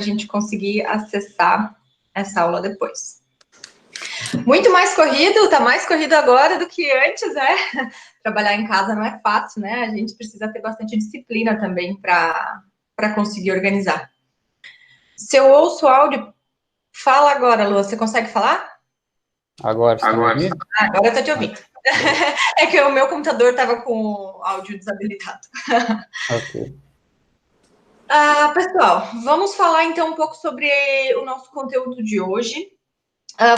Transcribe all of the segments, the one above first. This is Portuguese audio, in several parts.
gente conseguir acessar essa aula depois. Muito mais corrido, tá mais corrido agora do que antes, né? Trabalhar em casa não é fácil, né? A gente precisa ter bastante disciplina também para conseguir organizar. Se eu ouço o áudio, fala agora, Lu, você consegue falar? Agora, você está me ouvindo? Agora eu tô te ouvindo. É que o meu computador estava com o áudio desabilitado. Ok. Pessoal, vamos falar então um pouco sobre o nosso conteúdo de hoje.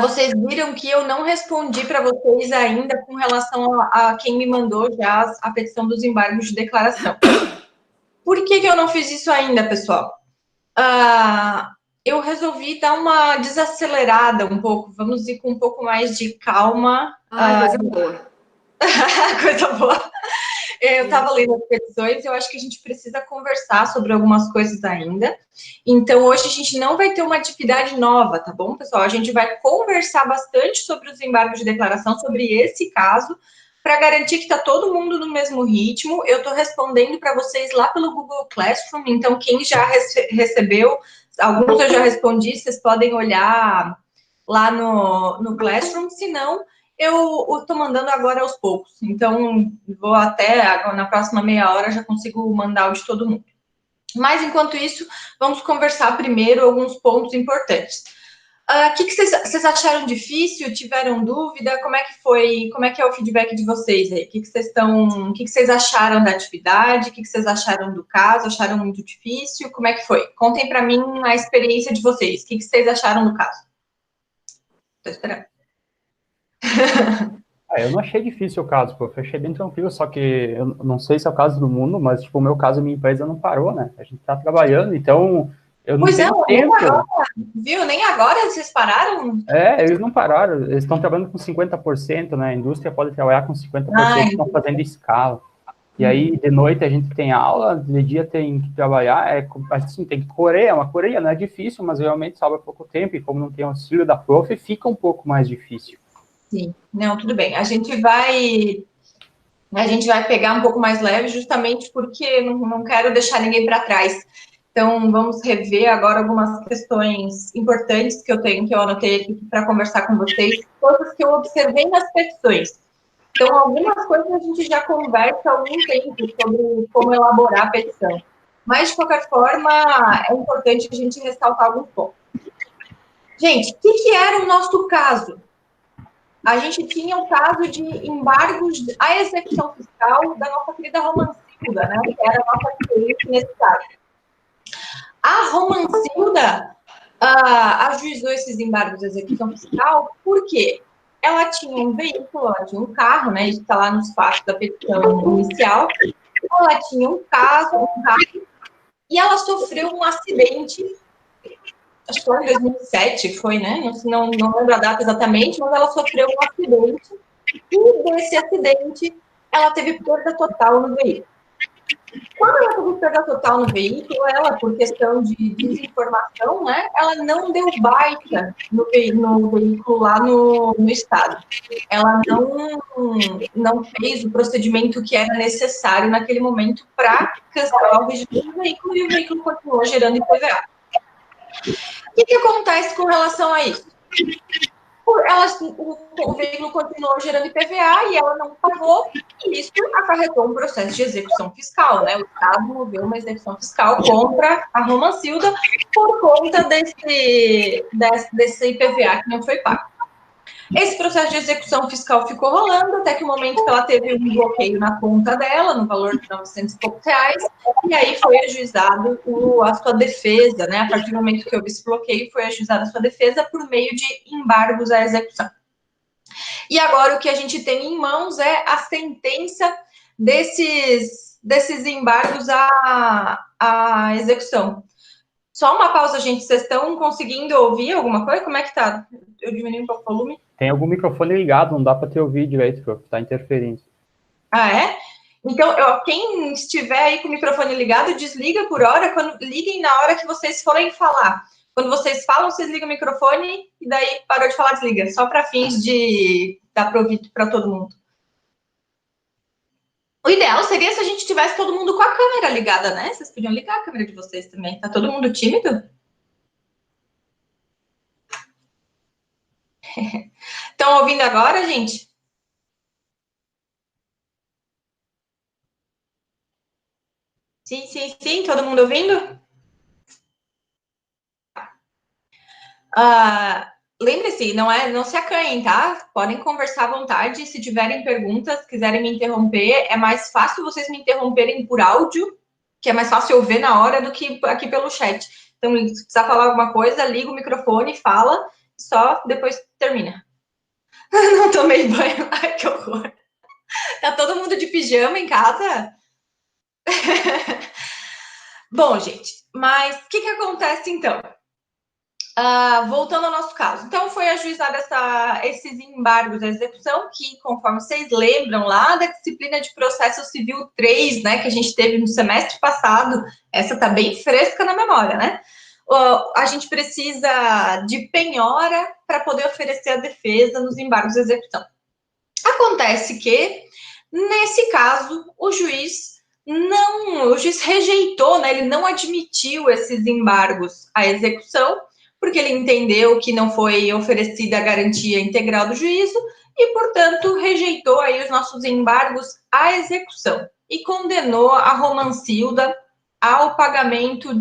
Vocês viram que eu não respondi para vocês ainda com relação a quem me mandou já a petição dos embargos de declaração. Por que eu não fiz isso ainda, pessoal? Eu resolvi dar uma desacelerada um pouco, vamos ir com um pouco mais de calma. Coisa boa. Coisa boa. Eu estava lendo as petições e eu acho que a gente precisa conversar sobre algumas coisas ainda. Então, hoje a gente não vai ter uma atividade nova, tá bom, pessoal? A gente vai conversar bastante sobre os embargos de declaração, sobre esse caso, para garantir que está todo mundo no mesmo ritmo. Eu estou respondendo para vocês lá pelo Google Classroom, então quem já recebeu, alguns eu já respondi, vocês podem olhar lá no Classroom, se não, eu estou mandando agora aos poucos. Então, vou até na próxima meia hora já consigo mandar o de todo mundo. Mas, enquanto isso, vamos conversar primeiro alguns pontos importantes. O que vocês acharam difícil? Tiveram dúvida? Como é que foi? Como é que é o feedback de vocês aí? O que vocês acharam da atividade? O que vocês acharam do caso? Acharam muito difícil? Como é que foi? Contem para mim a experiência de vocês. O que vocês acharam do caso? Estou esperando. Eu não achei difícil o caso, pô. Eu achei bem tranquilo, só que eu não sei se é o caso do mundo, mas, tipo, o meu caso, minha empresa não parou, né? A gente tá trabalhando, então eu não tenho tempo. Nem agora, viu? Nem agora vocês pararam? Eles não pararam. Eles estão trabalhando com 50%, né? A indústria pode trabalhar com 50%, estão fazendo escala. E aí, de noite, a gente tem aula, de dia tem que trabalhar, assim, tem que correr, é uma correria, não é difícil, mas realmente sobra pouco tempo, e como não tem auxílio da prof, fica um pouco mais difícil. Sim, não, tudo bem. A gente vai pegar um pouco mais leve, justamente porque não quero deixar ninguém para trás. Então, vamos rever agora algumas questões importantes que eu anotei aqui para conversar com vocês, coisas que eu observei nas petições. Então, algumas coisas a gente já conversa há algum tempo sobre como elaborar a petição. Mas, de qualquer forma, é importante a gente ressaltar alguns pontos. Gente, o que era o nosso caso? A gente tinha o caso de embargos à execução fiscal da nossa querida Romancilda, né? Que era a nossa cliente nesse caso. A Romancilda ajuizou esses embargos à execução fiscal porque ela tinha um veículo, ela tinha um carro, né? Isso está lá nos fatos da petição inicial. Ela tinha um carro, e ela sofreu um acidente. Acho que foi em 2007, foi, né? Não lembro a data exatamente, mas ela sofreu um acidente. E desse acidente, ela teve perda total no veículo. Quando ela teve perda total no veículo, ela, por questão de desinformação, né? Ela não deu baixa no veículo lá no estado. Ela não fez o procedimento que era necessário naquele momento para cancelar o registro do veículo, e o veículo continuou gerando IPVA. O que acontece com relação a isso? O veículo continuou gerando IPVA e ela não pagou, e isso acarretou um processo de execução fiscal, né? O Estado moveu uma execução fiscal contra a Romancilda por conta desse IPVA que não foi pago. Esse processo de execução fiscal ficou rolando até que o momento que ela teve um bloqueio na conta dela, no valor de 900 e poucos reais, e aí foi ajuizado a sua defesa, né? A partir do momento que houve esse bloqueio, foi ajuizada a sua defesa por meio de embargos à execução. E agora o que a gente tem em mãos é a sentença desses embargos à execução. Só uma pausa, gente. Vocês estão conseguindo ouvir alguma coisa? Como é que tá? Eu diminui um pouco o volume. Tem algum microfone ligado, não dá para te ouvir direito, prof. Tá interferindo. Ah, é? Então, quem estiver aí com o microfone ligado, desliga por hora, liguem na hora que vocês forem falar. Quando vocês falam, vocês ligam o microfone e daí parou de falar, desliga. Só para fins de dar proveito para todo mundo. O ideal seria se a gente tivesse todo mundo com a câmera ligada, né? Vocês podiam ligar a câmera de vocês também. Tá todo mundo tímido? Estão ouvindo agora, gente? Sim, sim, sim, todo mundo ouvindo? Lembre-se, não se acanhem, tá? Podem conversar à vontade. Se tiverem perguntas, quiserem me interromper, é mais fácil vocês me interromperem por áudio, que é mais fácil eu ver na hora do que aqui pelo chat. Então, se precisar falar alguma coisa, liga o microfone, fala, só depois termina. Não tomei banho. Ai, que horror. Tá todo mundo de pijama em casa? Bom, gente, mas o que acontece então? Voltando ao nosso caso. Então, foi ajuizado esses embargos à execução, que, conforme vocês lembram, lá da disciplina de processo civil 3, né, que a gente teve no semestre passado, essa está bem fresca na memória, né? A gente precisa de penhora para poder oferecer a defesa nos embargos à execução. Acontece que, nesse caso, o juiz rejeitou, né, ele não admitiu esses embargos à execução, porque ele entendeu que não foi oferecida a garantia integral do juízo e, portanto, rejeitou aí os nossos embargos à execução e condenou a Romancilda ao pagamento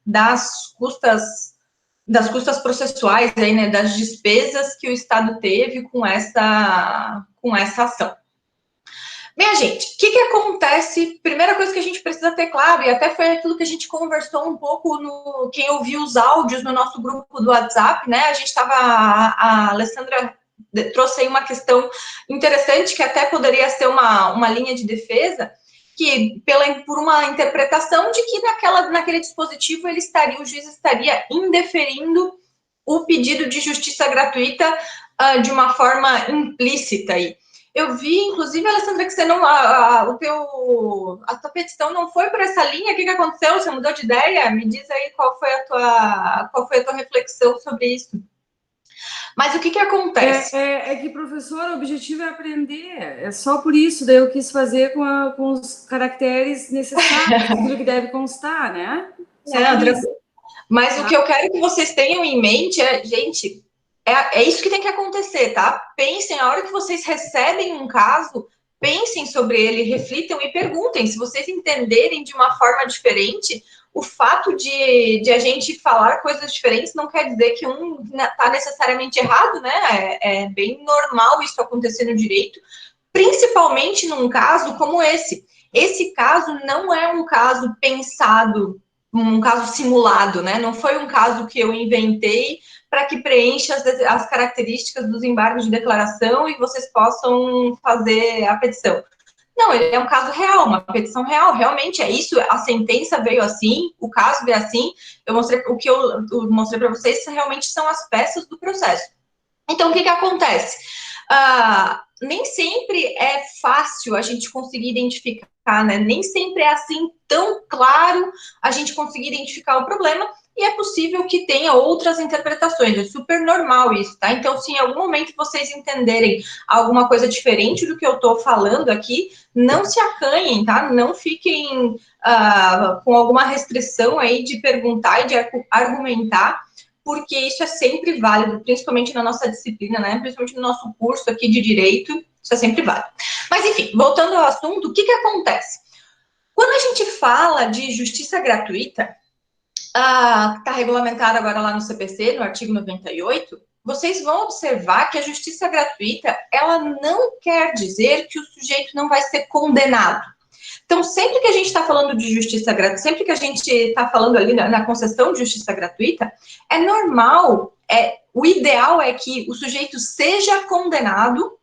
das custas processuais, aí, né, das despesas que o Estado teve com essa ação. Minha gente, o que acontece? Primeira coisa que a gente precisa ter claro, e até foi aquilo que a gente conversou um pouco quem ouviu os áudios no nosso grupo do WhatsApp, né? A Alessandra trouxe aí uma questão interessante, que até poderia ser uma linha de defesa, que por uma interpretação de que naquele dispositivo o juiz estaria indeferindo o pedido de justiça gratuita de uma forma implícita aí. Eu vi, inclusive, Alessandra, que você não, a tua petição não foi por essa linha. O que aconteceu? Você mudou de ideia? Me diz aí qual foi a tua reflexão sobre isso. Mas o que acontece? É que, professor, o objetivo é aprender. É só por isso. Daí eu quis fazer com os caracteres necessários, aquilo que deve constar, né? Mas o que eu quero que vocês tenham em mente é, gente, é isso que tem que acontecer, tá? Pensem, a hora que vocês recebem um caso, pensem sobre ele, reflitam e perguntem. Se vocês entenderem de uma forma diferente, o fato de a gente falar coisas diferentes não quer dizer que um está necessariamente errado, né? É bem normal isso acontecer no direito, principalmente num caso como esse. Esse caso não é um caso pensado, um caso simulado, né? Não foi um caso que eu inventei para que preencha as características dos embargos de declaração e vocês possam fazer a petição. Não, ele é um caso real, uma petição real, realmente é isso, a sentença veio assim, o caso veio assim, o que eu mostrei para vocês realmente são as peças do processo. Então, o que acontece? Nem sempre é fácil a gente conseguir identificar, né? Nem sempre é assim tão claro a gente conseguir identificar o problema, e é possível que tenha outras interpretações, é super normal isso, tá? Então, se em algum momento vocês entenderem alguma coisa diferente do que eu tô falando aqui, não se acanhem, tá? Não fiquem com alguma restrição aí de perguntar e de argumentar, porque isso é sempre válido, principalmente na nossa disciplina, né? Principalmente no nosso curso aqui de Direito, isso é sempre válido. Mas, enfim, voltando ao assunto, o que acontece? Quando a gente fala de justiça gratuita, está regulamentado agora lá no CPC, no artigo 98, vocês vão observar que a justiça gratuita, ela não quer dizer que o sujeito não vai ser condenado. Então, sempre que a gente está falando de justiça gratuita, sempre que a gente está falando ali na concessão de justiça gratuita, é normal, o ideal é que o sujeito seja condenado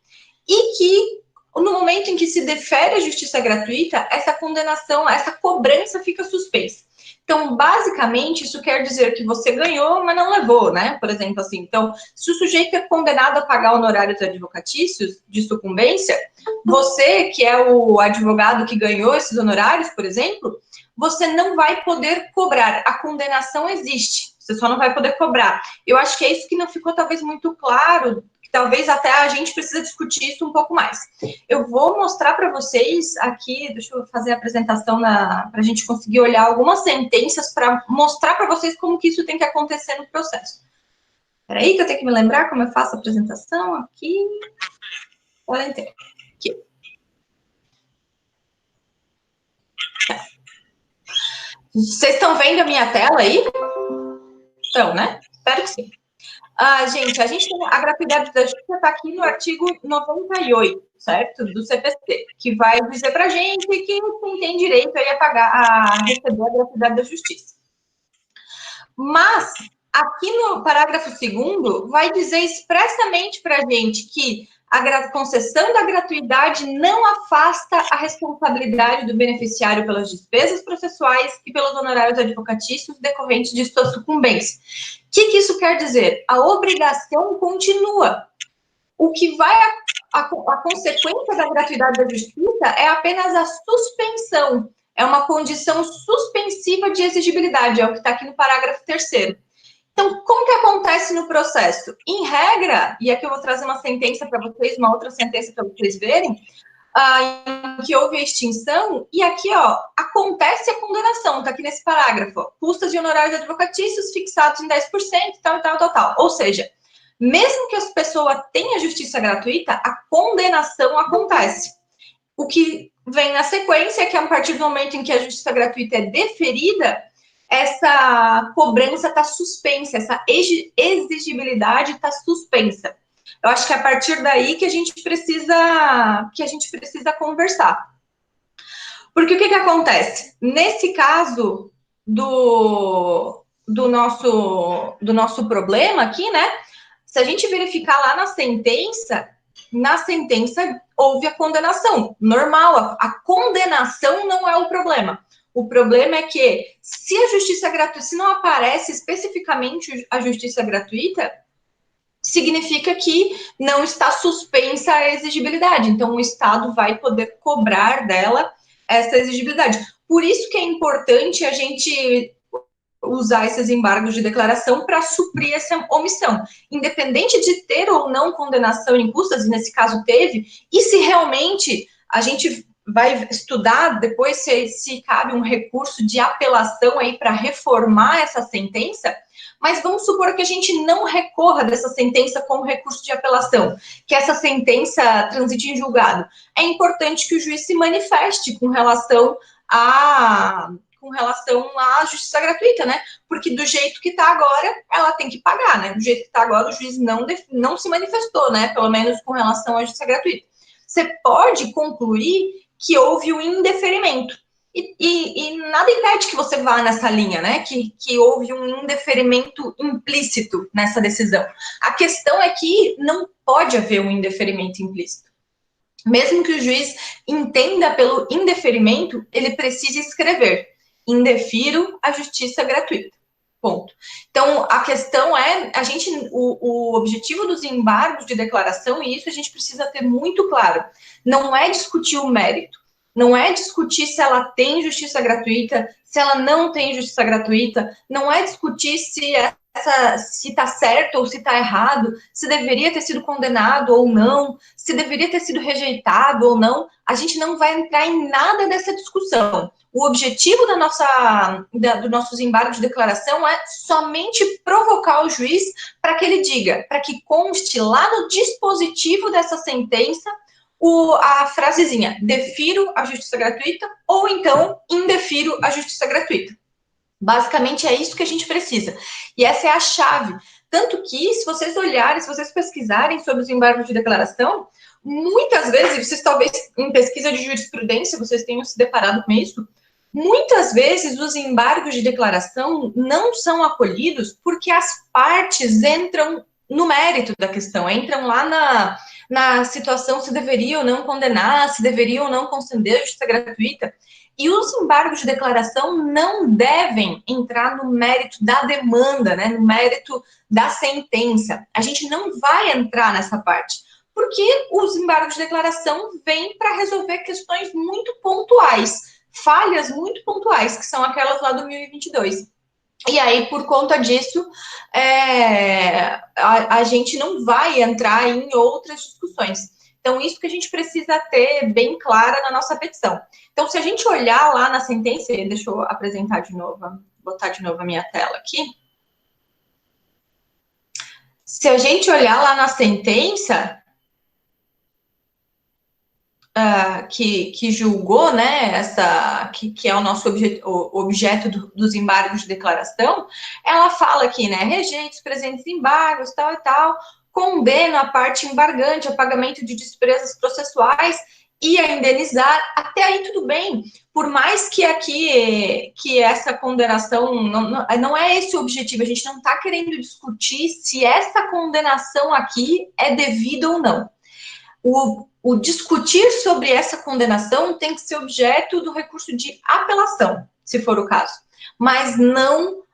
e que, no momento em que se defere a justiça gratuita, essa condenação, essa cobrança fica suspensa. Então, basicamente, isso quer dizer que você ganhou, mas não levou, né? Por exemplo, assim, então, se o sujeito é condenado a pagar honorários advocatícios de sucumbência, você, que é o advogado que ganhou esses honorários, por exemplo, você não vai poder cobrar. A condenação existe, você só não vai poder cobrar. Eu acho que é isso que não ficou talvez muito claro, que talvez até a gente precisa discutir isso um pouco mais. Eu vou mostrar para vocês aqui, deixa eu fazer a apresentação para a gente conseguir olhar algumas sentenças para mostrar para vocês como que isso tem que acontecer no processo. Peraí que eu tenho que me lembrar como eu faço a apresentação aqui. Olha, aqui. Vocês estão vendo a minha tela aí? Então, né? Espero que sim. Gente, a gente tem a gratuidade da justiça está aqui no artigo 98, certo? Do CPC, que vai dizer para a gente que quem tem direito aí a receber a gratuidade da justiça. Mas, aqui no parágrafo 2º, vai dizer expressamente para a gente que a concessão da gratuidade não afasta a responsabilidade do beneficiário pelas despesas processuais e pelos honorários advocatícios decorrentes de sua sucumbência. O que isso quer dizer? A obrigação continua. O que vai a consequência da gratuidade da justiça é apenas a suspensão. É uma condição suspensiva de exigibilidade, é o que está aqui no parágrafo 3º. Então, como que acontece no processo? Em regra, e aqui eu vou trazer uma sentença para vocês, uma outra sentença para vocês verem, em que houve a extinção, e aqui, ó, acontece a condenação, está aqui nesse parágrafo, ó, custas e honorários advocatícios fixados em 10%, tal. Ou seja, mesmo que as pessoas tenham justiça gratuita, a condenação acontece. O que vem na sequência é que, a partir do momento em que a justiça gratuita é deferida, essa cobrança está suspensa, essa exigibilidade está suspensa. Eu acho que é a partir daí que a gente precisa conversar. Porque o que acontece? Nesse caso do nosso problema aqui, né? Se a gente verificar lá na sentença houve a condenação. Normal, a condenação não é o problema. O problema é que, se a justiça gratuita, se não aparece especificamente a justiça gratuita, significa que não está suspensa a exigibilidade. Então, o Estado vai poder cobrar dela essa exigibilidade. Por isso que é importante a gente usar esses embargos de declaração para suprir essa omissão. Independente de ter ou não condenação em custas, e nesse caso teve, e se realmente a gente vai estudar depois se cabe um recurso de apelação aí para reformar essa sentença, mas vamos supor que a gente não recorra dessa sentença com recurso de apelação, que essa sentença transite em julgado. É importante que o juiz se manifeste com relação à justiça gratuita, né? Porque do jeito que está agora, ela tem que pagar, né? Do jeito que está agora, o juiz não se manifestou, né? Pelo menos com relação à justiça gratuita. Você pode concluir que houve um indeferimento. E nada impede que você vá nessa linha, né? Que houve um indeferimento implícito nessa decisão. A questão é que não pode haver um indeferimento implícito. Mesmo que o juiz entenda pelo indeferimento, ele precisa escrever: indefiro a justiça gratuita. Ponto. Então, a questão é, o objetivo dos embargos de declaração, e isso a gente precisa ter muito claro, não é discutir o mérito, não é discutir se ela tem justiça gratuita, se ela não tem justiça gratuita, não é discutir se está certo ou se está errado, se deveria ter sido condenado ou não, se deveria ter sido rejeitado ou não. A gente não vai entrar em nada dessa discussão. O objetivo dos nossos embargos de declaração é somente provocar o juiz para que ele diga, para que conste lá no dispositivo dessa sentença a frasezinha: defiro a justiça gratuita, ou então indefiro a justiça gratuita. Basicamente é isso que a gente precisa. E essa é a chave. Tanto que, se vocês olharem, se vocês pesquisarem sobre os embargos de declaração, muitas vezes, vocês talvez em pesquisa de jurisprudência, vocês tenham se deparado com isso, muitas vezes os embargos de declaração não são acolhidos porque as partes entram no mérito da questão, entram lá na situação se deveria ou não condenar, se deveria ou não conceder a justiça gratuita. E os embargos de declaração não devem entrar no mérito da demanda, né, no mérito da sentença. A gente não vai entrar nessa parte, porque os embargos de declaração vêm para resolver questões muito pontuais, falhas muito pontuais, que são aquelas lá do 1022. E aí, por conta disso, a gente não vai entrar em outras discussões. Então, isso que a gente precisa ter bem clara na nossa petição. Então, se a gente olhar lá na sentença, deixa eu apresentar de novo, botar de novo a minha tela aqui. Se a gente olhar lá na sentença, que julgou, né, que é o nosso objeto dos embargos de declaração, ela fala aqui, né, rejeita os presentes embargos, tal e tal, condena a parte embargante ao pagamento de despesas processuais e a indenizar, até aí tudo bem, por mais que aqui, que essa condenação, não é esse o objetivo, a gente não está querendo discutir se essa condenação aqui é devida ou não. O discutir sobre essa condenação tem que ser objeto do recurso de apelação, se for o caso. Mas não,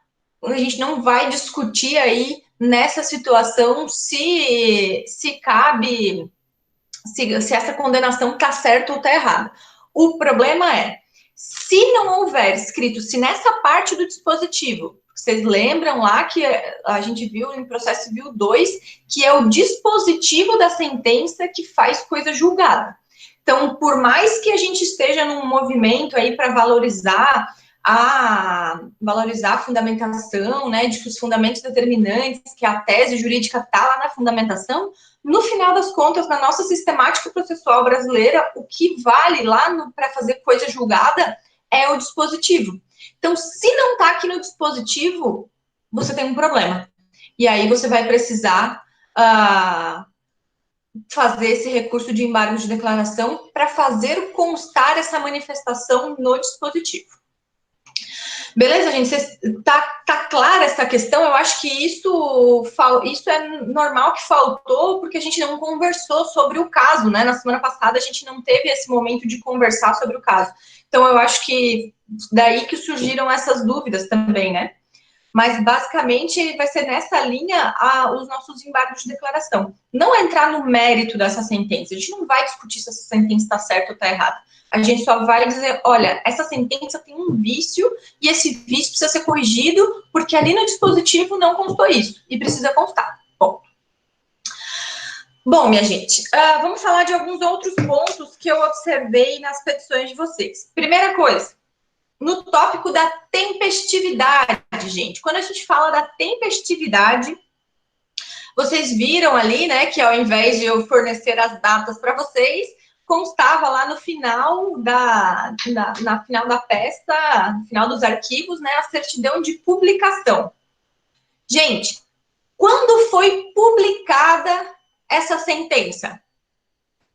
a gente não vai discutir aí nessa situação se cabe, se essa condenação está certa ou está errada. O problema é, se não houver escrito, se nessa parte do dispositivo, vocês lembram lá que a gente viu em processo civil 2, que é o dispositivo da sentença que faz coisa julgada. Então, por mais que a gente esteja num movimento aí para valorizar a fundamentação, né, de que os fundamentos determinantes, que a tese jurídica está lá na fundamentação, no final das contas, na nossa sistemática processual brasileira, o que vale lá para fazer coisa julgada é o dispositivo. Então, se não está aqui no dispositivo, você tem um problema. E aí você vai precisar fazer esse recurso de embargo de declaração para fazer constar essa manifestação no dispositivo. Beleza, gente? Tá clara essa questão? Eu acho que isso é normal que faltou, porque a gente não conversou sobre o caso, né? Na semana passada a gente não teve esse momento de conversar sobre o caso. Então, eu acho que daí que surgiram essas dúvidas também, né? Mas, basicamente, vai ser nessa linha os nossos embargos de declaração. Não entrar no mérito dessa sentença. A gente não vai discutir se essa sentença está certa ou está errada. A gente só vai dizer, olha, essa sentença tem um vício e esse vício precisa ser corrigido porque ali no dispositivo não constou isso e precisa constar. Bom, minha gente, vamos falar de alguns outros pontos que eu observei nas petições de vocês. Primeira coisa, no tópico da tempestividade, gente. Quando a gente fala da tempestividade, vocês viram ali, né, que ao invés de eu fornecer as datas para vocês, constava lá no final na final da peça, no final dos arquivos, né, a certidão de publicação. Gente, quando foi publicada essa sentença?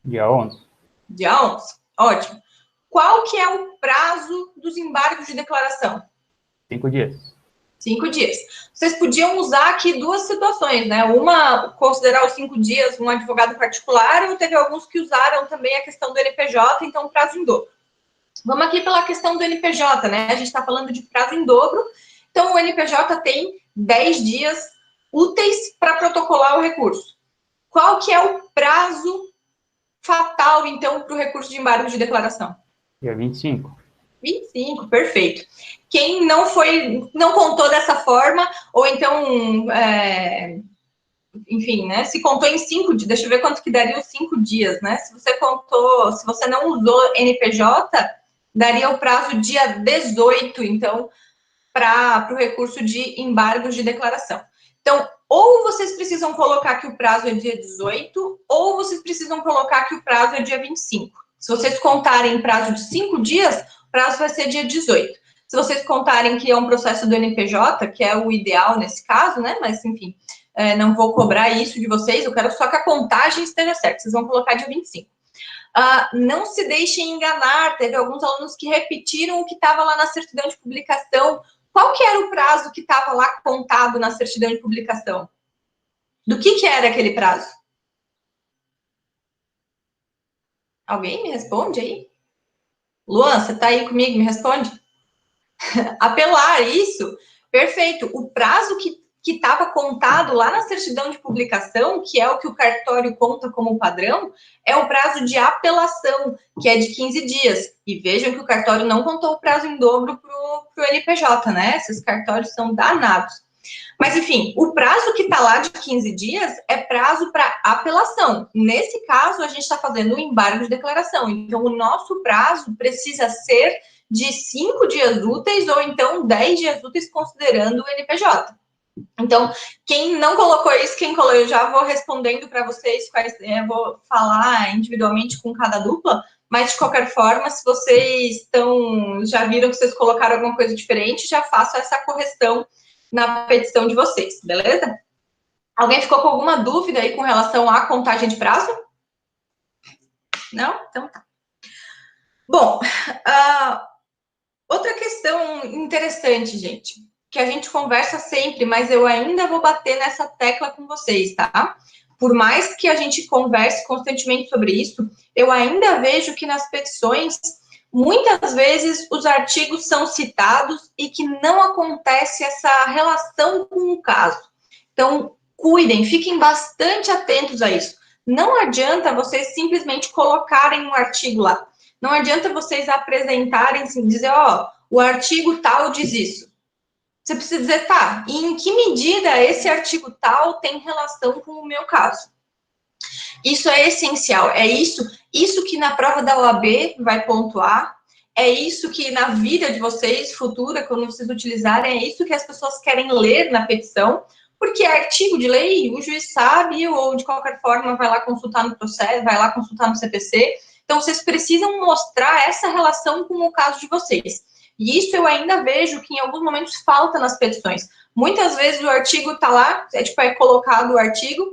Dia 11. Dia 11, ótimo. Qual que é o prazo dos embargos de declaração? 5 dias. 5 dias. Vocês podiam usar aqui duas situações, né? Uma, considerar os 5 dias um advogado particular, ou teve alguns que usaram também a questão do NPJ, então prazo em dobro. Vamos aqui pela questão do NPJ, né? A gente está falando de prazo em dobro, então o NPJ tem 10 dias úteis para protocolar o recurso. Qual que é o prazo fatal, então, para o recurso de embargo de declaração? Dia 25. 25, perfeito. Quem não contou dessa forma, ou então, enfim, né, se contou em 5 dias, deixa eu ver quanto que daria os 5 dias, né, se você não usou NPJ, daria o prazo dia 18, então, para o recurso de embargos de declaração. Então, ou vocês precisam colocar que o prazo é dia 18, ou vocês precisam colocar que o prazo é dia 25. Se vocês contarem em prazo de 5 dias, o prazo vai ser dia 18. Se vocês contarem que é um processo do NPJ, que é o ideal nesse caso, né? Mas, enfim, não vou cobrar isso de vocês, eu quero só que a contagem esteja certa. Vocês vão colocar dia 25. Não se deixem enganar, teve alguns alunos que repetiram o que estava lá na certidão de publicação. Qual que era o prazo que estava lá contado na certidão de publicação? Do que era aquele prazo? Alguém me responde aí? Luan, você está aí comigo? Me responde. Apelar, isso. Perfeito. O prazo que estava contado lá na certidão de publicação, que é o que o cartório conta como padrão, é o prazo de apelação, que é de 15 dias. E vejam que o cartório não contou o prazo em dobro para o NPJ, né? Esses cartórios são danados. Mas, enfim, o prazo que está lá de 15 dias é prazo para apelação. Nesse caso, a gente está fazendo um embargo de declaração. Então, o nosso prazo precisa ser de 5 dias úteis ou então 10 dias úteis, considerando o NPJ. Então, quem não colocou isso, quem colocou, eu já vou respondendo para vocês, vou falar individualmente com cada dupla, mas de qualquer forma, se vocês já viram que vocês colocaram alguma coisa diferente, já faço essa correção na petição de vocês, beleza? Alguém ficou com alguma dúvida aí com relação à contagem de prazo? Não? Então tá. Bom, outra questão interessante, gente, que a gente conversa sempre, mas eu ainda vou bater nessa tecla com vocês, tá? Por mais que a gente converse constantemente sobre isso, eu ainda vejo que nas petições, muitas vezes os artigos são citados e que não acontece essa relação com o caso. Então, cuidem, fiquem bastante atentos a isso. Não adianta vocês simplesmente colocarem um artigo lá. Não adianta vocês apresentarem, assim, dizer, o artigo tal diz isso. Você precisa dizer, tá, e em que medida esse artigo tal tem relação com o meu caso? Isso é essencial, é isso que na prova da OAB vai pontuar, é isso que na vida de vocês, futura, quando vocês utilizarem, é isso que as pessoas querem ler na petição, porque é artigo de lei, o juiz sabe, ou de qualquer forma vai lá consultar no processo, vai lá consultar no CPC, então vocês precisam mostrar essa relação com o caso de vocês. E isso eu ainda vejo que em alguns momentos falta nas petições. Muitas vezes o artigo está lá, é colocado o artigo,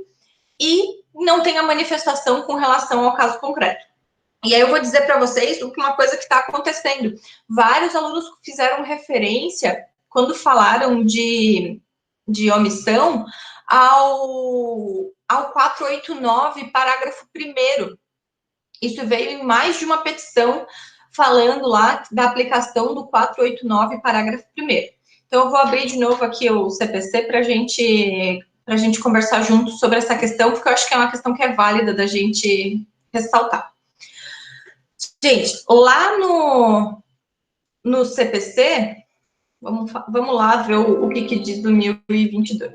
e não tem a manifestação com relação ao caso concreto. E aí eu vou dizer para vocês uma coisa que está acontecendo. Vários alunos fizeram referência, quando falaram de omissão, ao 489, parágrafo 1º. Isso veio em mais de uma petição falando lá da aplicação do 489, parágrafo 1º. Então, eu vou abrir de novo aqui o CPC para a gente conversar junto sobre essa questão, porque eu acho que é uma questão que é válida da gente ressaltar. Gente, lá no CPC, vamos lá ver o que diz do 1022.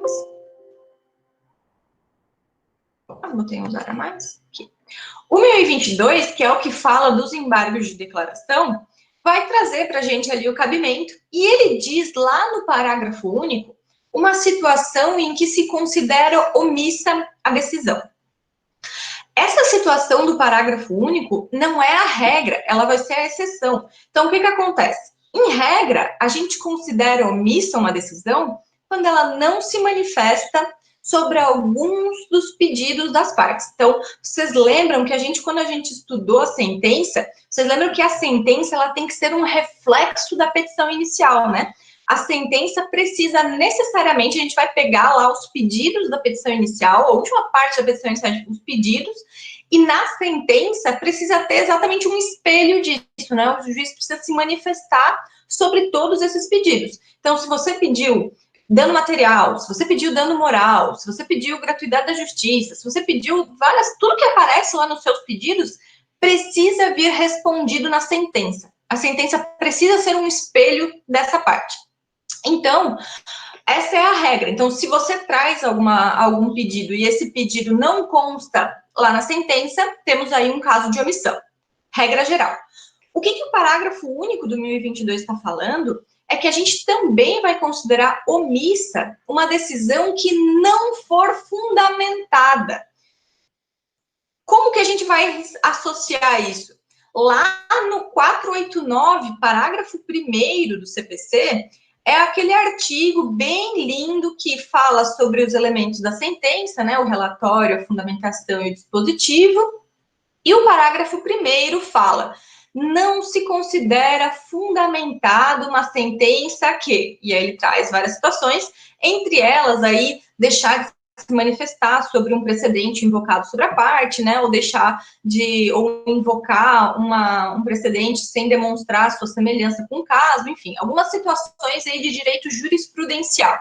Botei um zero a mais aqui. O 1022, que é o que fala dos embargos de declaração, vai trazer para a gente ali o cabimento, e ele diz lá no parágrafo único uma situação em que se considera omissa a decisão. Essa situação do parágrafo único não é a regra, ela vai ser a exceção. Então, o que acontece? Em regra, a gente considera omissa uma decisão quando ela não se manifesta sobre alguns dos pedidos das partes. Então, vocês lembram que quando a gente estudou a sentença, vocês lembram que a sentença ela tem que ser um reflexo da petição inicial, né? A sentença precisa necessariamente, a gente vai pegar lá os pedidos da petição inicial, a última parte da petição inicial, os pedidos, e na sentença precisa ter exatamente um espelho disso, né? O juiz precisa se manifestar sobre todos esses pedidos. Então, se você pediu dano material, se você pediu dano moral, se você pediu gratuidade da justiça, se você pediu tudo que aparece lá nos seus pedidos, precisa vir respondido na sentença. A sentença precisa ser um espelho dessa parte. Então, essa é a regra. Então, se você traz algum pedido e esse pedido não consta lá na sentença, temos aí um caso de omissão. Regra geral. O que o parágrafo único do 1022 está falando é que a gente também vai considerar omissa uma decisão que não for fundamentada. Como que a gente vai associar isso? Lá no 489, parágrafo 1º do CPC, é aquele artigo bem lindo que fala sobre os elementos da sentença, né? O relatório, a fundamentação e o dispositivo. E o parágrafo 1º fala: não se considera fundamentada uma sentença que, e aí ele traz várias situações, entre elas aí deixar de se manifestar sobre um precedente invocado sobre a parte, né, ou invocar um precedente sem demonstrar sua semelhança com o caso, enfim, algumas situações aí de direito jurisprudencial.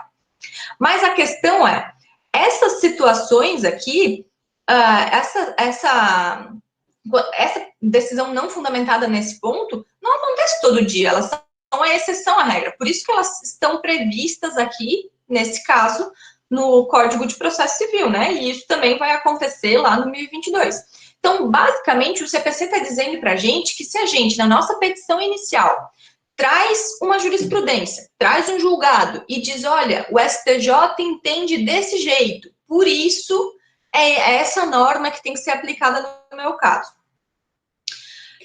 Mas a questão é, essas situações aqui, essa decisão não fundamentada nesse ponto não acontece todo dia, elas são a exceção à regra. Por isso que elas estão previstas aqui, nesse caso, no Código de Processo Civil, né? E isso também vai acontecer lá no 1022. Então, basicamente, o CPC está dizendo para a gente que se a gente, na nossa petição inicial, traz uma jurisprudência, traz um julgado e diz, olha, o STJ entende desse jeito, por isso é essa norma que tem que ser aplicada no meu caso.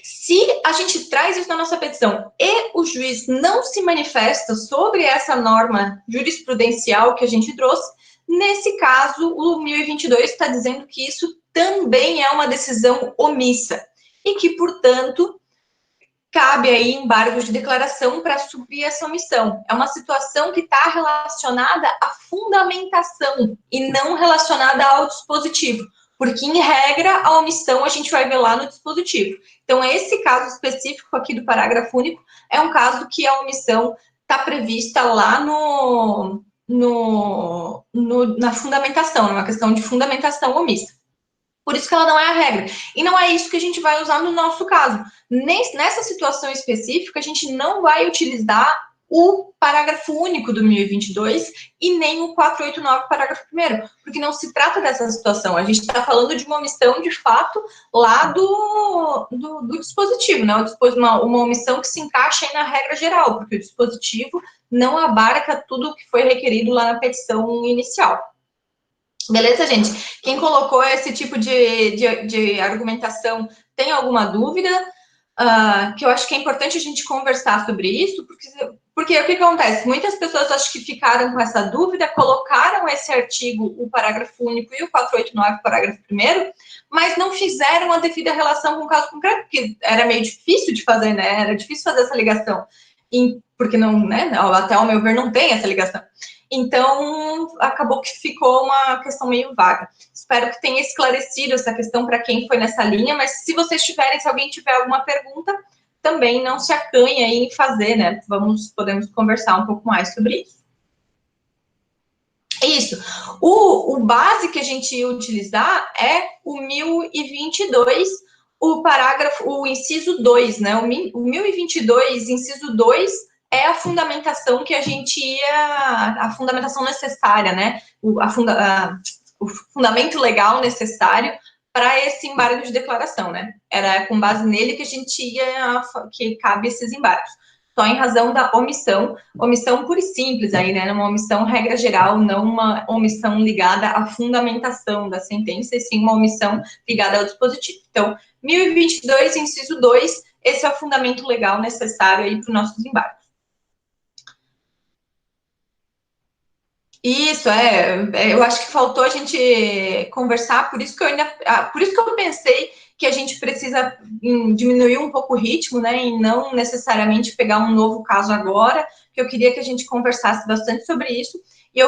Se a gente traz isso na nossa petição e o juiz não se manifesta sobre essa norma jurisprudencial que a gente trouxe, nesse caso, o 1022 está dizendo que isso também é uma decisão omissa e que, portanto, cabe aí embargo de declaração para suprir essa omissão. É uma situação que está relacionada à fundamentação e não relacionada ao dispositivo, porque, em regra, a omissão a gente vai ver lá no dispositivo. Então, esse caso específico aqui do parágrafo único é um caso que a omissão está prevista lá na fundamentação, numa questão de fundamentação omissa. Por isso que ela não é a regra. E não é isso que a gente vai usar no nosso caso. Nessa situação específica, a gente não vai utilizar o parágrafo único do 1022 e nem o 489, parágrafo 1º, porque não se trata dessa situação. A gente está falando de uma omissão, de fato, lá do dispositivo, né? Uma omissão que se encaixa aí na regra geral, porque o dispositivo não abarca tudo o que foi requerido lá na petição inicial. Beleza, gente? Quem colocou esse tipo de argumentação tem alguma dúvida? Que eu acho que é importante a gente conversar sobre isso, porque o que acontece? Muitas pessoas acho que ficaram com essa dúvida, colocaram esse artigo, o parágrafo único e o 489, parágrafo 1º, mas não fizeram a devida relação com o caso concreto, porque era meio difícil de fazer, né? Era difícil fazer essa ligação, porque não, né? Até ao meu ver, não tem essa ligação. Então, acabou que ficou uma questão meio vaga. Espero que tenha esclarecido essa questão para quem foi nessa linha, mas se vocês tiverem, se alguém tiver alguma pergunta, também não se acanhe aí em fazer, né? Podemos conversar um pouco mais sobre isso. Isso. O base que a gente ia utilizar é o 1022, o inciso 2, né? O 1022, inciso 2, é a fundamentação que a gente a fundamentação necessária, né? O fundamento legal necessário para esse embargo de declaração, né? Era com base nele que a gente que cabe esses embargos. Só em razão da omissão pura e simples aí, né? Uma omissão regra geral, não uma omissão ligada à fundamentação da sentença, e sim uma omissão ligada ao dispositivo. Então, 1022, inciso 2, esse é o fundamento legal necessário aí para os nossos embargos. Isso, eu acho que faltou a gente conversar, por isso que eu pensei que a gente precisa diminuir um pouco o ritmo, né, e não necessariamente pegar um novo caso agora, que eu queria que a gente conversasse bastante sobre isso, e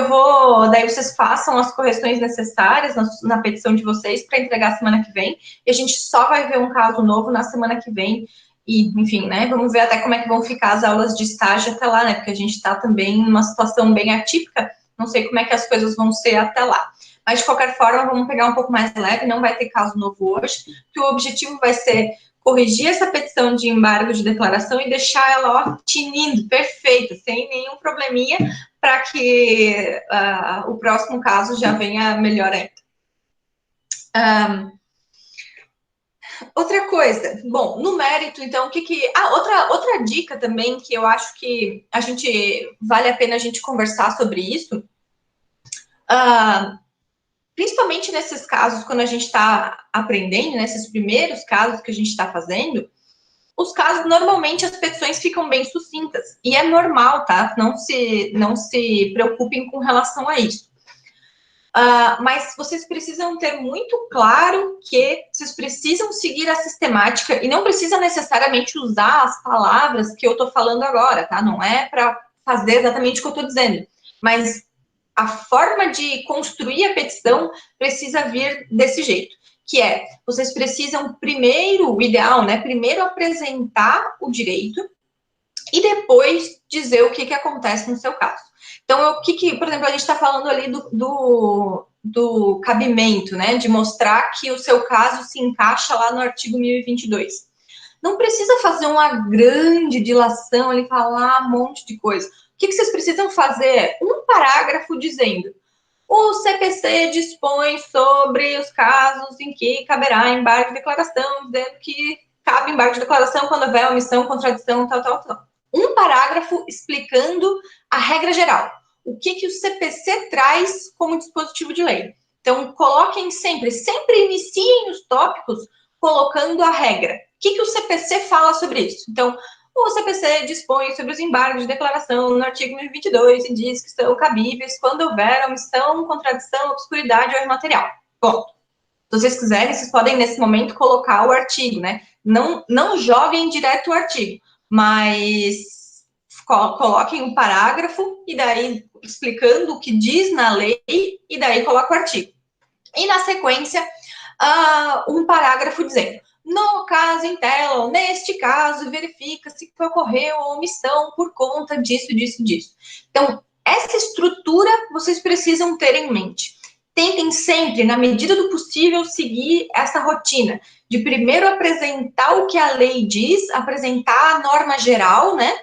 daí vocês façam as correções necessárias na petição de vocês para entregar semana que vem, e a gente só vai ver um caso novo na semana que vem, e, enfim, né, vamos ver até como é que vão ficar as aulas de estágio até lá, né, porque a gente está também numa situação bem atípica. Não sei como é que as coisas vão ser até lá. Mas, de qualquer forma, vamos pegar um pouco mais leve, não vai ter caso novo hoje, que o objetivo vai ser corrigir essa petição de embargo de declaração e deixar ela, ó, tinindo, perfeita, sem nenhum probleminha, para que o próximo caso já venha melhor ainda. Outra coisa, bom, no mérito, então, outra dica também, que eu acho que vale a pena a gente conversar sobre isso, principalmente nesses casos, quando a gente está aprendendo, nesses primeiros casos que a gente está fazendo, os casos, normalmente, as petições ficam bem sucintas, e é normal, tá? Não se preocupem com relação a isso. Mas vocês precisam ter muito claro que vocês precisam seguir a sistemática e não precisa necessariamente usar as palavras que eu estou falando agora, tá? Não é para fazer exatamente o que eu estou dizendo, mas a forma de construir a petição precisa vir desse jeito, que é, vocês precisam primeiro, o ideal, né? Primeiro apresentar o direito e depois dizer o que acontece no seu caso. Então, por exemplo, a gente está falando ali do cabimento, né, de mostrar que o seu caso se encaixa lá no artigo 1022. Não precisa fazer uma grande dilação ali, falar um monte de coisa. O que vocês precisam fazer? Um parágrafo dizendo: o CPC dispõe sobre os casos em que caberá embargo de declaração, dizendo que cabe embargo de declaração quando houver omissão, contradição, tal. um parágrafo explicando a regra geral. O que o CPC traz como dispositivo de lei. Então, coloquem sempre iniciem os tópicos colocando a regra. O que o CPC fala sobre isso? Então, o CPC dispõe sobre os embargos de declaração no artigo 1022 e diz que são cabíveis quando houver omissão, contradição, obscuridade ou imaterial. Bom, se vocês quiserem, vocês podem, nesse momento, colocar o artigo, né? Não joguem direto o artigo, mas coloquem um parágrafo e daí explicando o que diz na lei e daí coloca o artigo. E, na sequência, um parágrafo dizendo: no caso em tela, ou neste caso, verifica-se que ocorreu omissão por conta disso, disso, disso. Então, essa estrutura vocês precisam ter em mente. Tentem sempre, na medida do possível, seguir essa rotina de primeiro apresentar o que a lei diz, apresentar a norma geral, né?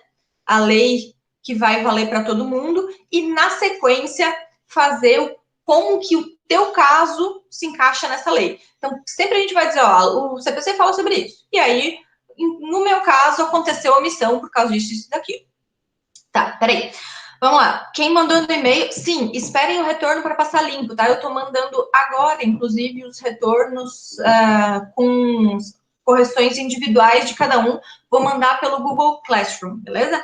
A lei que vai valer para todo mundo, e, na sequência, fazer como que o teu caso se encaixa nessa lei. Então, sempre a gente vai dizer, ó, o CPC fala sobre isso. E aí, no meu caso, aconteceu omissão por causa disso, isso e daquilo. Tá, peraí. Vamos lá. Quem mandou no e-mail, sim, esperem o retorno para passar limpo, tá? Eu tô mandando agora, inclusive, os retornos com correções individuais de cada um. Vou mandar pelo Google Classroom, beleza?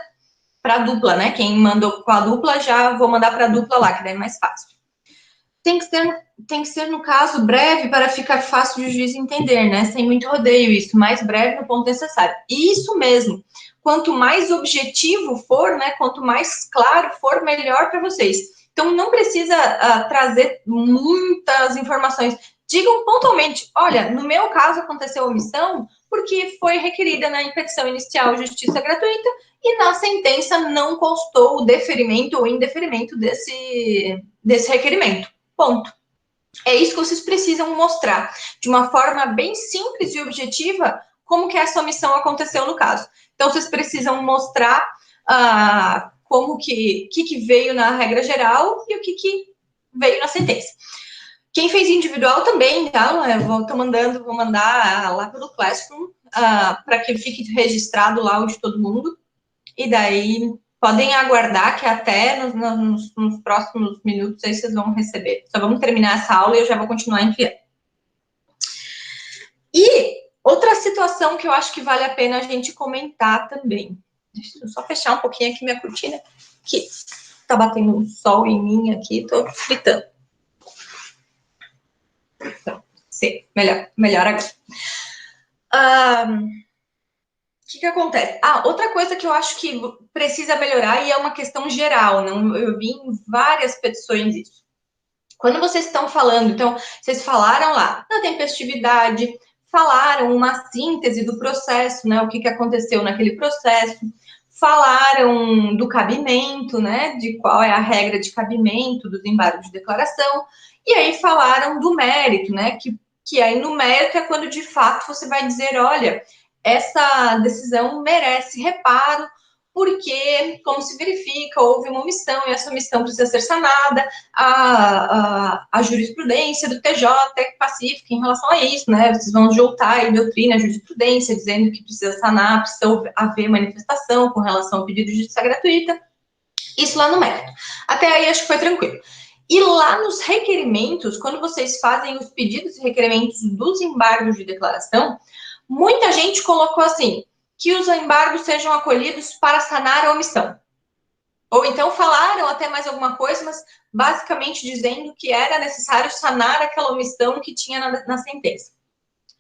Para a dupla, né? Quem mandou com a dupla, já vou mandar para a dupla lá, que daí é mais fácil. Tem que ser, no caso, breve para ficar fácil de o juiz entender, né? Sem muito rodeio, isso. Mais breve no ponto necessário. Isso mesmo. Quanto mais objetivo for, né? Quanto mais claro for, melhor para vocês. Então, não precisa trazer muitas informações. Digam pontualmente, olha, no meu caso aconteceu omissão porque foi requerida na petição inicial justiça gratuita e na sentença não constou o deferimento ou indeferimento desse requerimento. Ponto. É isso que vocês precisam mostrar, de uma forma bem simples e objetiva, como que essa omissão aconteceu no caso. Então, vocês precisam mostrar como que veio na regra geral e o que veio na sentença. Quem fez individual também, tá? Vou mandar lá pelo Classroom, para que fique registrado lá o de todo mundo, e daí podem aguardar que até nos próximos minutos aí vocês vão receber. Só vamos terminar essa aula e eu já vou continuar enviando. E outra situação que eu acho que vale a pena a gente comentar também. Deixa eu só fechar um pouquinho aqui minha cortina, que tá batendo um sol em mim aqui, tô fritando. Sim, melhor agora. O que acontece? Outra coisa que eu acho que precisa melhorar, e é uma questão geral, eu vi em várias petições isso. Quando vocês estão falando, então, vocês falaram lá da tempestividade, falaram uma síntese do processo, né, o que aconteceu naquele processo, falaram do cabimento, né, de qual é a regra de cabimento dos embargos de declaração, e aí falaram do mérito, né, que aí no mérito é quando de fato você vai dizer, olha, essa decisão merece reparo, porque, como se verifica, houve uma omissão e essa omissão precisa ser sanada, a jurisprudência do TJ é pacífica em relação a isso, né? Vocês vão juntar aí doutrina, jurisprudência, dizendo que precisa sanar, precisa haver manifestação com relação ao pedido de justiça gratuita, isso lá no mérito. Até aí acho que foi tranquilo. E lá nos requerimentos, quando vocês fazem os pedidos e requerimentos dos embargos de declaração, muita gente colocou assim, que os embargos sejam acolhidos para sanar a omissão. Ou então falaram até mais alguma coisa, mas basicamente dizendo que era necessário sanar aquela omissão que tinha na sentença.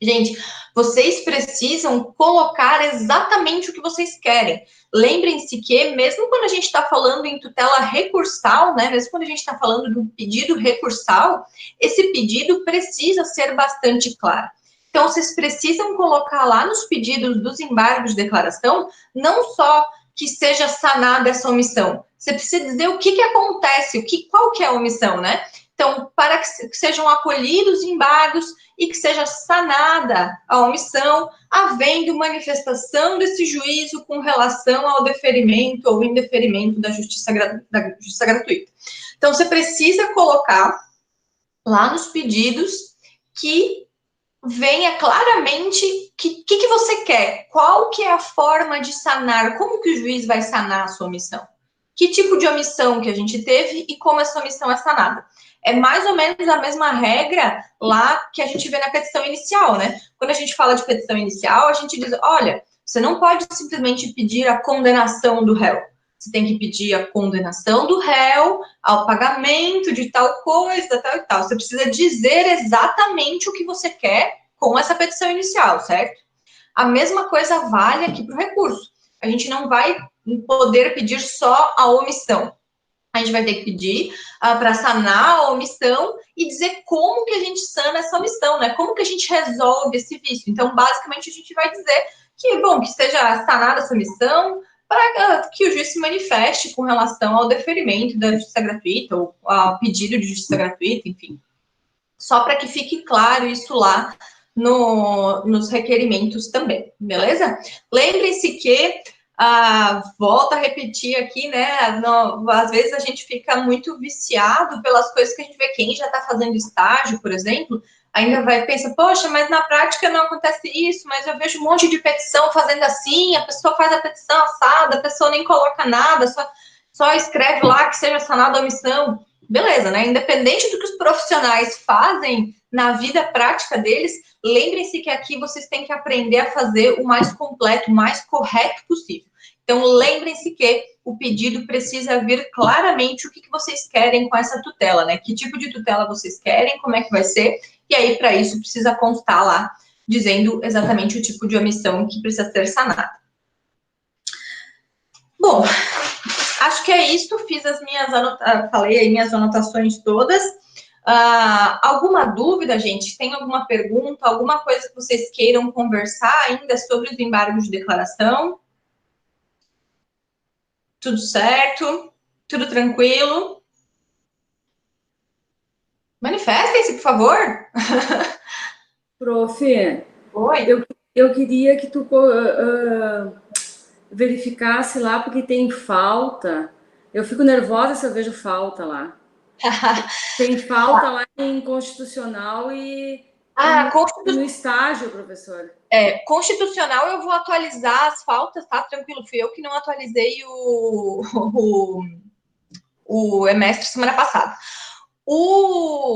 Gente, vocês precisam colocar exatamente o que vocês querem. Lembrem-se que, mesmo quando a gente está falando em tutela recursal, né, mesmo quando a gente está falando de um pedido recursal, esse pedido precisa ser bastante claro. Então, vocês precisam colocar lá nos pedidos dos embargos de declaração, não só que seja sanada essa omissão, você precisa dizer o que acontece, qual que é a omissão, né? Então, para que sejam acolhidos embargos e que seja sanada a omissão, havendo manifestação desse juízo com relação ao deferimento ou indeferimento da justiça gratuita. Então, você precisa colocar lá nos pedidos que venha claramente o que você quer, qual que é a forma de sanar, como que o juiz vai sanar a sua omissão, que tipo de omissão que a gente teve e como essa omissão é sanada. É mais ou menos a mesma regra lá que a gente vê na petição inicial, né? Quando a gente fala de petição inicial, a gente diz, olha, você não pode simplesmente pedir a condenação do réu. Você tem que pedir a condenação do réu ao pagamento de tal coisa, tal e tal. Você precisa dizer exatamente o que você quer com essa petição inicial, certo? A mesma coisa vale aqui para o recurso. A gente não vai poder pedir só a omissão. A gente vai ter que pedir para sanar a omissão e dizer como que a gente sana essa omissão, né? Como que a gente resolve esse vício. Então, basicamente, a gente vai dizer que, bom, que seja sanada essa omissão para que o juiz se manifeste com relação ao deferimento da justiça gratuita ou ao pedido de justiça gratuita, enfim. Só para que fique claro isso lá nos requerimentos também, beleza? Lembrem-se que volto a repetir aqui, né? Às vezes a gente fica muito viciado pelas coisas que a gente vê. Quem já está fazendo estágio, por exemplo, ainda vai pensar, poxa, mas na prática não acontece isso, mas eu vejo um monte de petição fazendo assim, a pessoa faz a petição assada, a pessoa nem coloca nada, só escreve lá que seja sanada a omissão. Beleza, né? Independente do que os profissionais fazem na vida prática deles, lembrem-se que aqui vocês têm que aprender a fazer o mais completo, o mais correto possível. Então, lembrem-se que o pedido precisa vir claramente o que vocês querem com essa tutela, né? Que tipo de tutela vocês querem, como é que vai ser, e aí, para isso, precisa constar lá, dizendo exatamente o tipo de omissão que precisa ser sanada. Bom, acho que é isso, fiz as minhas falei aí minhas anotações todas. Alguma dúvida, gente? Tem alguma pergunta, alguma coisa que vocês queiram conversar ainda sobre os embargos de declaração? Tudo certo? Tudo tranquilo? Manifestem-se, por favor. Prof, Oi. eu queria que tu verificasse lá, porque tem falta. Eu fico nervosa se eu vejo falta lá. Tem falta lá em constitucional e no estágio, professor. Constitucional eu vou atualizar as faltas, tá? Tranquilo, fui eu que não atualizei o EMESTRE semana passada.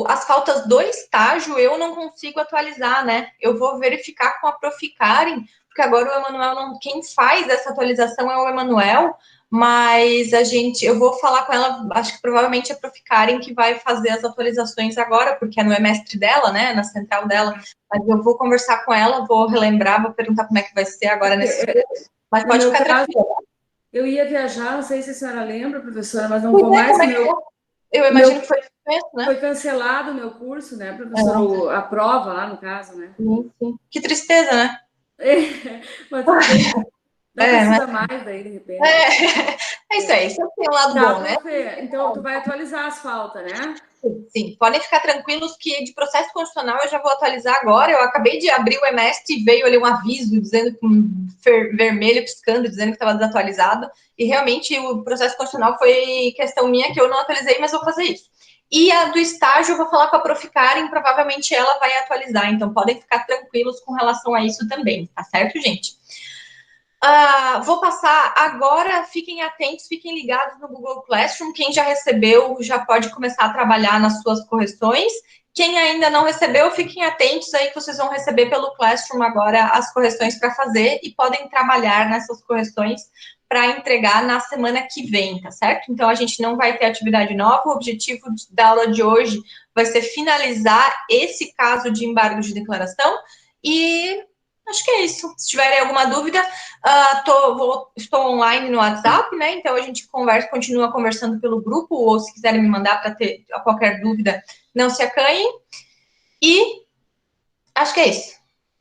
As faltas do estágio eu não consigo atualizar, né? Eu vou verificar com a Proficaren, porque agora o Emanuel quem faz essa atualização é o Emanuel, mas eu vou falar com ela, acho que provavelmente é a Proficaren que vai fazer as atualizações agora, porque é no EMESTRE dela, né? Na central dela. Mas eu vou conversar com ela, vou relembrar, vou perguntar como é que vai ser agora nesse mês. Mas pode ficar tranquila. Eu ia viajar, não sei se a senhora lembra, professora, mas não vou mais. Eu imagino que foi isso, né? Foi cancelado o meu curso, né, professor? A prova lá, no caso, né? Sim. Que tristeza, né? Mas não precisa mais daí, de repente. É isso aí, sempre tem um lado bom, né? Então, tu vai atualizar as faltas, né? Sim, podem ficar tranquilos que de processo constitucional eu já vou atualizar agora. Eu acabei de abrir o EMEST e veio ali um aviso dizendo com vermelho piscando, dizendo que estava desatualizado. E realmente o processo constitucional foi questão minha que eu não atualizei, mas vou fazer isso. E a do estágio eu vou falar com a Proficaren, provavelmente ela vai atualizar. Então podem ficar tranquilos com relação a isso também, tá certo, gente? Vou passar agora, fiquem atentos, fiquem ligados no Google Classroom. Quem já recebeu já pode começar a trabalhar nas suas correções. Quem ainda não recebeu, fiquem atentos aí que vocês vão receber pelo Classroom agora as correções para fazer e podem trabalhar nessas correções para entregar na semana que vem, tá certo? Então, a gente não vai ter atividade nova. O objetivo da aula de hoje vai ser finalizar esse caso de embargo de declaração e acho que é isso. Se tiverem alguma dúvida, estou online no WhatsApp, né? Então a gente continua conversando pelo grupo, ou se quiserem me mandar para ter qualquer dúvida, não se acanhem. E acho que é isso.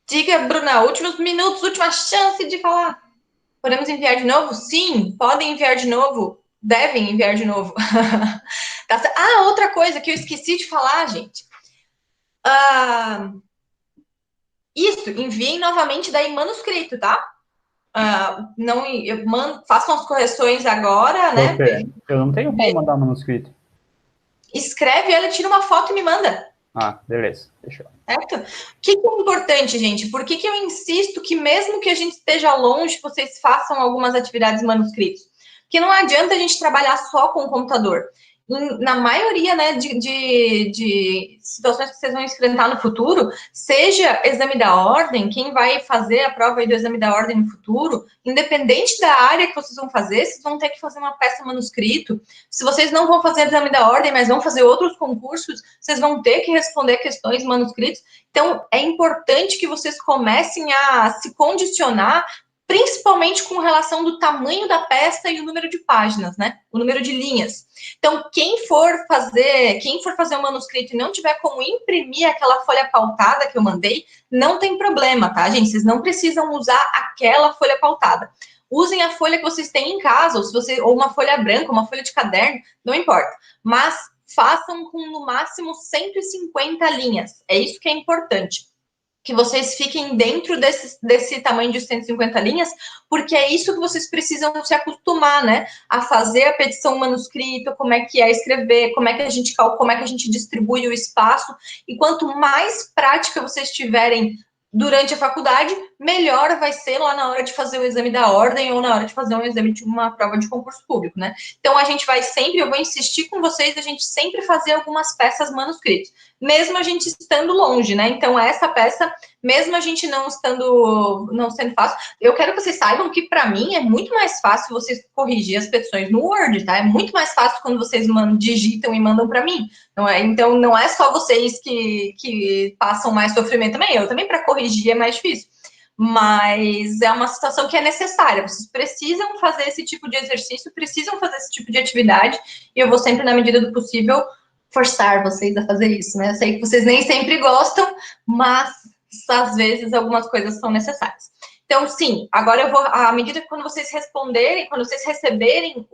Diga, Bruna, últimos minutos, última chance de falar. Podemos enviar de novo? Sim, podem enviar de novo. Devem enviar de novo. Outra coisa que eu esqueci de falar, gente. Isso, enviem novamente daí manuscrito, tá? Façam as correções agora, né? Eu não tenho como mandar manuscrito. Escreve ela, tira uma foto e me manda. Ah, beleza, fechou. Certo? O que é importante, gente? Por que eu insisto que mesmo que a gente esteja longe, vocês façam algumas atividades manuscritas? Porque não adianta a gente trabalhar só com o computador. Na maioria, né, de situações que vocês vão enfrentar no futuro, seja exame da ordem, quem vai fazer a prova do exame da ordem no futuro, independente da área que vocês vão fazer, vocês vão ter que fazer uma peça manuscrito. Se vocês não vão fazer exame da ordem, mas vão fazer outros concursos, vocês vão ter que responder questões manuscritas. Então, é importante que vocês comecem a se condicionar, principalmente com relação do tamanho da peça e o número de páginas, né? O número de linhas. Então, quem for fazer o manuscrito e não tiver como imprimir aquela folha pautada que eu mandei, não tem problema, tá, gente? Vocês não precisam usar aquela folha pautada. Usem a folha que vocês têm em casa, ou uma folha branca, uma folha de caderno, não importa. Mas façam com, no máximo, 150 linhas. É isso que é importante. Que vocês fiquem dentro desse tamanho de 150 linhas, porque é isso que vocês precisam se acostumar, né? A fazer a petição manuscrita, como é que é escrever, como é que a gente distribui o espaço. E quanto mais prática vocês tiverem durante a faculdade, melhor vai ser lá na hora de fazer o exame da ordem ou na hora de fazer um exame de uma prova de concurso público, né? Então, a gente vai sempre, eu vou insistir com vocês, a gente sempre fazer algumas peças manuscritas, mesmo a gente estando longe, né? Então, essa peça, mesmo a gente não sendo fácil, eu quero que vocês saibam que, para mim, é muito mais fácil vocês corrigir as petições no Word, tá? É muito mais fácil quando vocês digitam e mandam para mim. Então, não é só vocês que passam mais sofrimento também. Eu também, para corrigir, é mais difícil. Mas é uma situação que é necessária. Vocês precisam fazer esse tipo de exercício, precisam fazer esse tipo de atividade. E eu vou sempre, na medida do possível, forçar vocês a fazer isso, né? Eu sei que vocês nem sempre gostam, mas, às vezes, algumas coisas são necessárias. Então, sim, agora eu vou, à medida que quando vocês responderem, quando vocês receberem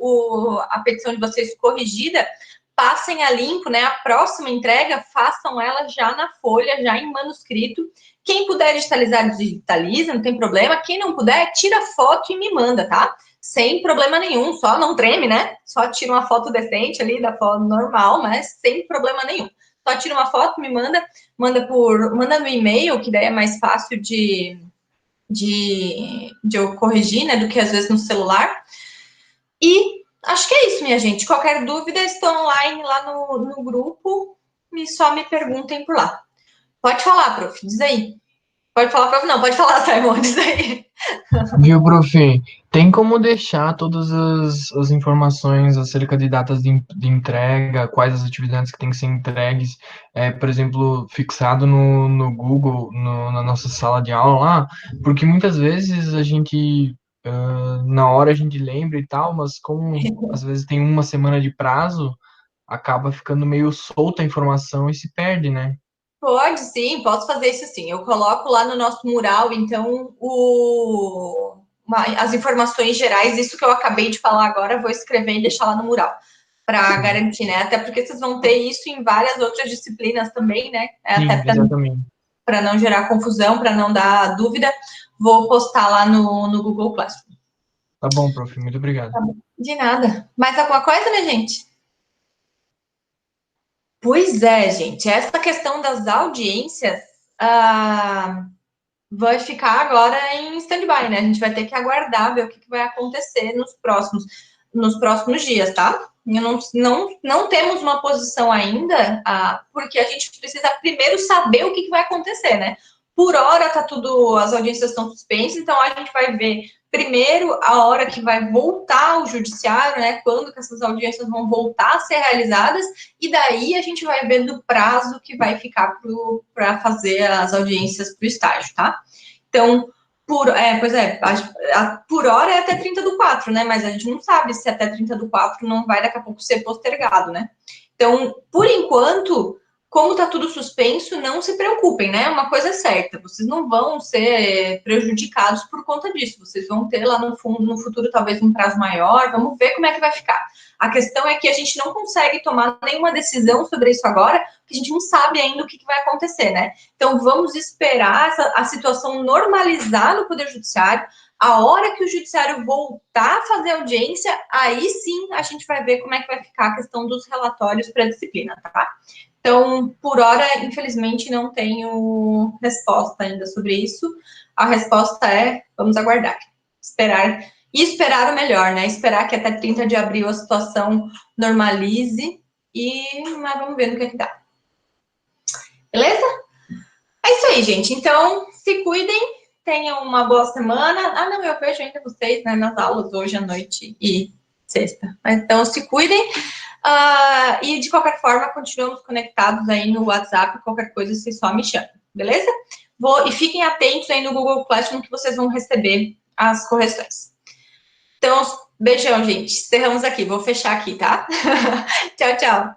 a petição de vocês corrigida, passem a limpo, né? A próxima entrega, façam ela já na folha, já em manuscrito. Quem puder digitalizar, digitaliza, não tem problema. Quem não puder, tira foto e me manda, tá? Sem problema nenhum, só não treme, né? Só tira uma foto decente ali, da foto normal, mas sem problema nenhum. Só tira uma foto, me manda no e-mail, que daí é mais fácil de eu corrigir, né, do que às vezes no celular. E acho que é isso, minha gente. Qualquer dúvida, estou online lá no grupo, só me perguntem por lá. Pode falar, prof, diz aí. Pode falar, prof, não, pode falar, Simon, diz aí. Viu, prof? Tem como deixar todas as informações acerca de datas de entrega, quais as atividades que têm que ser entregues, por exemplo, fixado no Google, na nossa sala de aula lá? Porque muitas vezes a gente, na hora a gente lembra e tal, mas como às vezes tem uma semana de prazo, acaba ficando meio solta a informação e se perde, né? Pode, sim, posso fazer isso sim. Eu coloco lá no nosso mural, então, as informações gerais, isso que eu acabei de falar agora, vou escrever e deixar lá no mural, para garantir, né? Até porque vocês vão ter isso em várias outras disciplinas também, né? Sim, até exatamente. Para não gerar confusão, para não dar dúvida, vou postar lá no Google Classroom. Tá bom, prof, muito obrigado. Tá bom. De nada. Mais alguma coisa, minha gente? Pois é, gente, essa questão das audiências vai ficar agora em stand-by, né? A gente vai ter que aguardar, ver o que vai acontecer nos próximos dias, tá? Não temos uma posição ainda, porque a gente precisa primeiro saber o que vai acontecer, né? Por hora, as audiências estão suspensas, então a gente vai ver primeiro a hora que vai voltar o judiciário, né? Quando que essas audiências vão voltar a ser realizadas, e daí a gente vai ver do prazo que vai ficar para fazer as audiências para o estágio, tá? Então, por hora é até 30/4, né? Mas a gente não sabe se até 30/4 não vai daqui a pouco ser postergado, né? Então, por enquanto, como está tudo suspenso, não se preocupem, né? Uma coisa é certa, vocês não vão ser prejudicados por conta disso. Vocês vão ter lá no futuro talvez um prazo maior, vamos ver como é que vai ficar. A questão é que a gente não consegue tomar nenhuma decisão sobre isso agora, porque a gente não sabe ainda o que vai acontecer, né? Então, vamos esperar a situação normalizar no Poder Judiciário. A hora que o Judiciário voltar a fazer audiência, aí sim a gente vai ver como é que vai ficar a questão dos relatórios para a disciplina, tá? Então, por hora, infelizmente, não tenho resposta ainda sobre isso. A resposta é, vamos aguardar, esperar, e esperar o melhor, né? Esperar que até 30 de abril a situação normalize, mas vamos ver no que dá. Beleza? É isso aí, gente. Então, se cuidem, tenham uma boa semana. Ah, não, eu vejo ainda vocês, né, nas aulas hoje à noite e sexta. Então, se cuidem. E, de qualquer forma, continuamos conectados aí no WhatsApp. Qualquer coisa, vocês só me chamam, beleza? E fiquem atentos aí no Google Classroom que vocês vão receber as correções. Então, beijão, gente. Encerramos aqui. Vou fechar aqui, tá? Tchau, tchau.